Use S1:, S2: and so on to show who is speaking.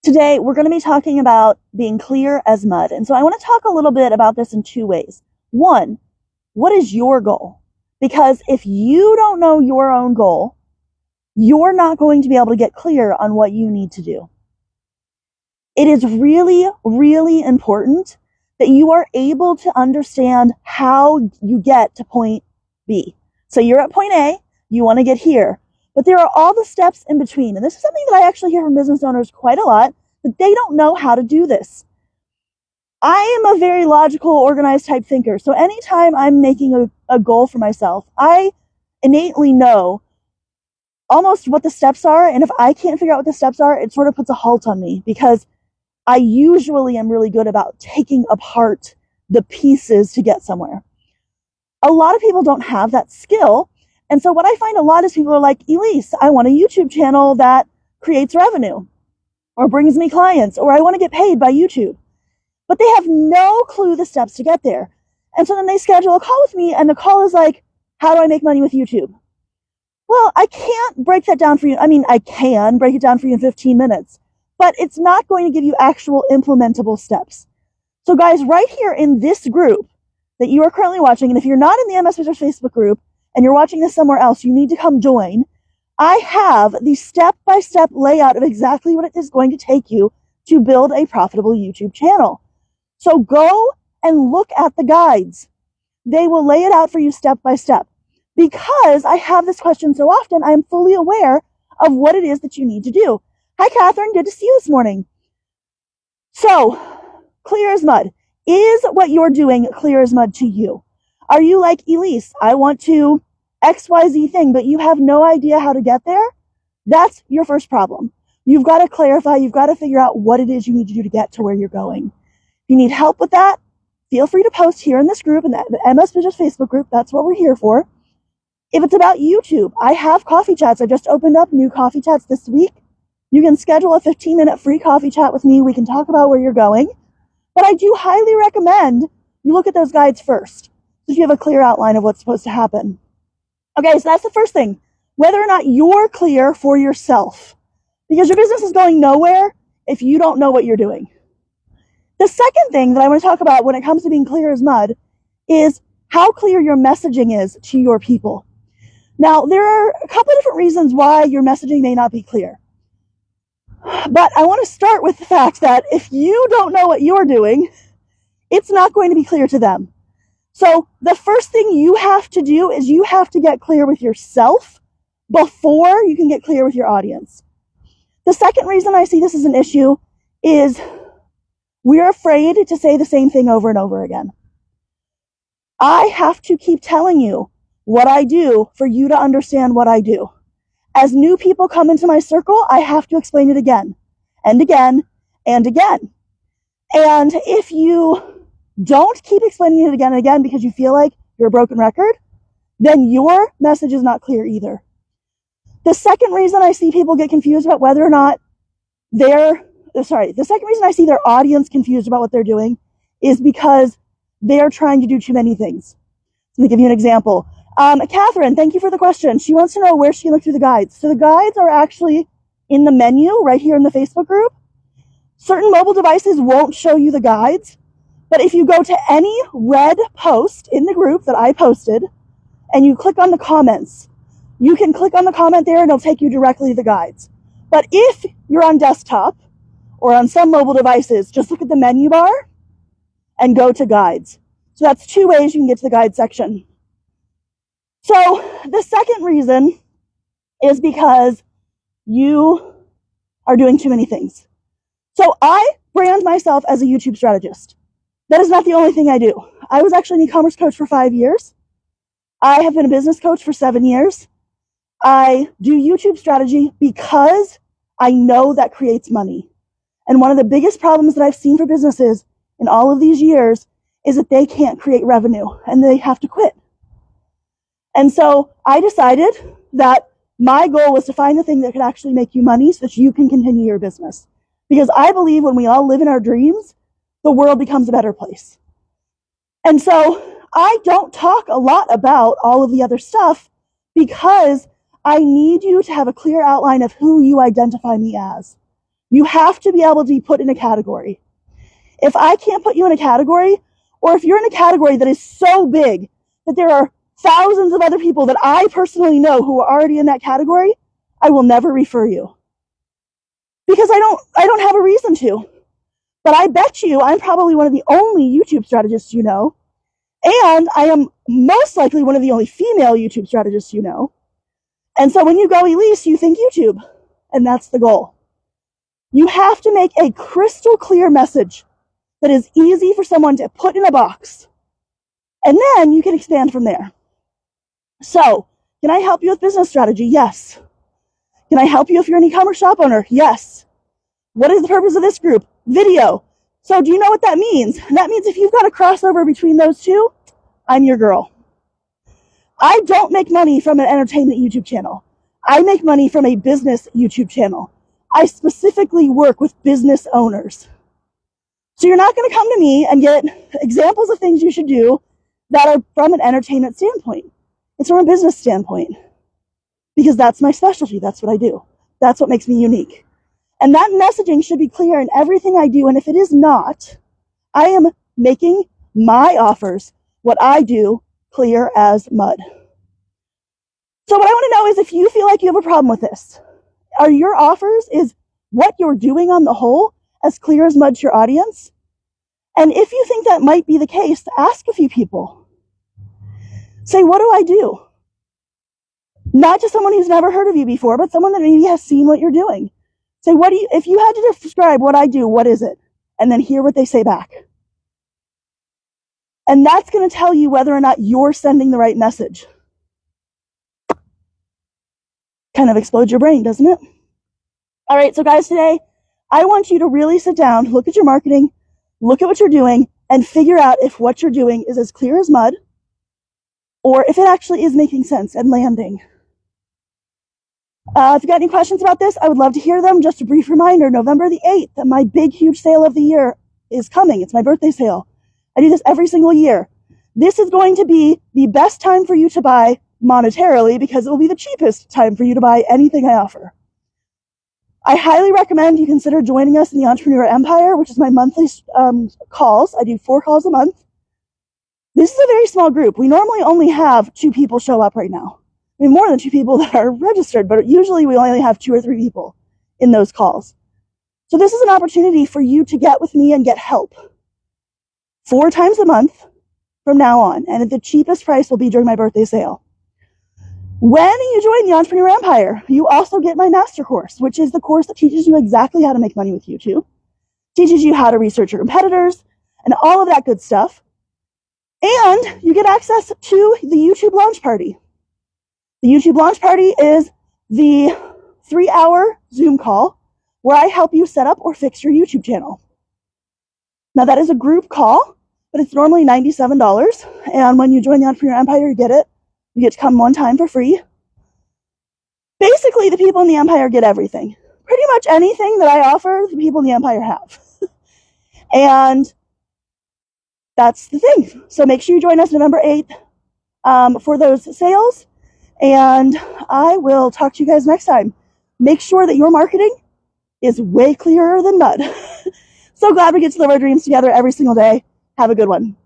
S1: Today, we're going to be talking about being clear as mud. And so I want to talk a little bit about this in two ways. One, what is your goal? Because if you don't know your own goal, you're not going to be able to get clear on what you need to do. It is really, really important that you are able to understand how you get to point B. So you're at point A, you want to get here, but there are all the steps in between. And this is something that I actually hear from business owners quite a lot, that they don't know how to do this. I am a very logical, organized type thinker. So anytime I'm making a goal for myself, I innately know almost what the steps are. And if I can't figure out what the steps are, it sort of puts a halt on me, because I usually am really good about taking apart the pieces to get somewhere. A lot of people don't have that skill. And so what I find a lot is people are like, Elise, I want a YouTube channel that creates revenue or brings me clients, or I want to get paid by YouTube. But they have no clue the steps to get there. And so then they schedule a call with me, and the call is like, how do I make money with YouTube? Well, I can't break that down for you. I mean, I can break it down for you in 15 minutes, but it's not going to give you actual implementable steps. So guys, right here in this group that you are currently watching, and if you're not in the MyScheduledBiz Facebook group and you're watching this somewhere else, you need to come join. I have the step-by-step layout of exactly what it is going to take you to build a profitable YouTube channel. So go and look at the guides. They will lay it out for you step by step. Because I have this question so often, I am fully aware of what it is that you need to do. Hi, Catherine. Good to see you this morning. So, clear as mud. Is what you're doing clear as mud to you? Are you like, Elise, I want to XYZ thing, but you have no idea how to get there? That's your first problem. You've got to clarify. You've got to figure out what it is you need to do to get to where you're going. If you need help with that, feel free to post here in this group, in the MyScheduledBiz Facebook group. That's what we're here for. If it's about YouTube, I have coffee chats. I just opened up new coffee chats this week. You can schedule a 15-minute free coffee chat with me. We can talk about where you're going. But I do highly recommend you look at those guides first, so you have a clear outline of what's supposed to happen. Okay, so that's the first thing. Whether or not you're clear for yourself, because your business is going nowhere if you don't know what you're doing. The second thing that I want to talk about when it comes to being clear as mud is how clear your messaging is to your people. Now, there are a couple of different reasons why your messaging may not be clear. But I want to start with the fact that if you don't know what you're doing, it's not going to be clear to them. So the first thing you have to do is you have to get clear with yourself before you can get clear with your audience. The second reason I see this as an issue is we're afraid to say the same thing over and over again. I have to keep telling you what I do for you to understand what I do. As new people come into my circle, I have to explain it again and again and again. And if you don't keep explaining it again and again because you feel like you're a broken record, then your message is not clear either. The second reason I see people get confused about whether or not the second reason I see their audience confused about what they're doing is because they are trying to do too many things. Let me give you an example. Catherine, thank you for the question. She wants to know where she can look through the guides. So the guides are actually in the menu right here in the Facebook group. Certain mobile devices won't show you the guides, but if you go to any red post in the group that I posted and you click on the comments, you can click on the comment there and it'll take you directly to the guides. But if you're on desktop or on some mobile devices, just look at the menu bar and go to guides. So that's two ways you can get to the guide section. So the second reason is because you are doing too many things. So I brand myself as a YouTube strategist. That is not the only thing I do. I was actually an e-commerce coach for 5 years. I have been a business coach for 7 years. I do YouTube strategy because I know that creates money. And one of the biggest problems that I've seen for businesses in all of these years is that they can't create revenue and they have to quit. And so I decided that my goal was to find the thing that could actually make you money so that you can continue your business. Because I believe when we all live in our dreams, the world becomes a better place. And so I don't talk a lot about all of the other stuff because I need you to have a clear outline of who you identify me as. You have to be able to be put in a category. If I can't put you in a category, or if you're in a category that is so big that there are thousands of other people that I personally know who are already in that category, I will never refer you. Because I don't have a reason to. But I bet you I'm probably one of the only YouTube strategists you know. And I am most likely one of the only female YouTube strategists you know. And so when you go Elise, you think YouTube. And that's the goal. You have to make a crystal clear message that is easy for someone to put in a box. And then you can expand from there. So, can I help you with business strategy? Yes. Can I help you if you're an e-commerce shop owner? Yes. What is the purpose of this group? Video. So do you know what that means? That means if you've got a crossover between those two, I'm your girl. I don't make money from an entertainment YouTube channel. I make money from a business YouTube channel. I specifically work with business owners. So you're not going to come to me and get examples of things you should do that are from an entertainment standpoint. It's from a business standpoint. Because that's my specialty. That's what I do. That's what makes me unique. And that messaging should be clear in everything I do. And if it is not, I am making my offers, what I do, clear as mud. So what I want to know is if you feel like you have a problem with this. Are your offers, is what you're doing on the whole as clear as mud to your audience? And if you think that might be the case, ask a few people. Say, what do I do? Not just someone who's never heard of you before, but someone that maybe has seen what you're doing. Say, if you had to describe what I do, what is it? And then hear what they say back. And that's going to tell you whether or not you're sending the right message. Kind of explodes your brain, doesn't it? All right, so guys, today, I want you to really sit down, look at your marketing, look at what you're doing, and figure out if what you're doing is as clear as mud, or if it actually is making sense and landing. If you got any questions about this, I would love to hear them. Just a brief reminder, November the 8th, that my big, huge sale of the year is coming. It's my birthday sale. I do this every single year. This is going to be the best time for you to buy monetarily because it will be the cheapest time for you to buy anything I offer. I highly recommend you consider joining us in the Entrepreneur Empire, which is my monthly calls. I do 4 calls a month. This is a very small group. We normally only have 2 people show up right now. I mean, more than 2 people that are registered, but usually we only have 2 or 3 people in those calls. So this is an opportunity for you to get with me and get help 4 times a month from now on. And at the cheapest price will be during my birthday sale. When you join the Entrepreneur Empire, you also get my master course, which is the course that teaches you exactly how to make money with YouTube, teaches you how to research your competitors, and all of that good stuff. And you get access to the YouTube launch party. The YouTube launch party is the 3-hour Zoom call where I help you set up or fix your YouTube channel. Now that is a group call, but it's normally $97. And when you join the Entrepreneur Empire, you get it. You get to come one time for free. Basically, the people in the Empire get everything. Pretty much anything that I offer, the people in the Empire have. And that's the thing. So make sure you join us November 8th for those sales. And I will talk to you guys next time. Make sure that your marketing is way clearer than mud. So glad we get to live our dreams together every single day. Have a good one.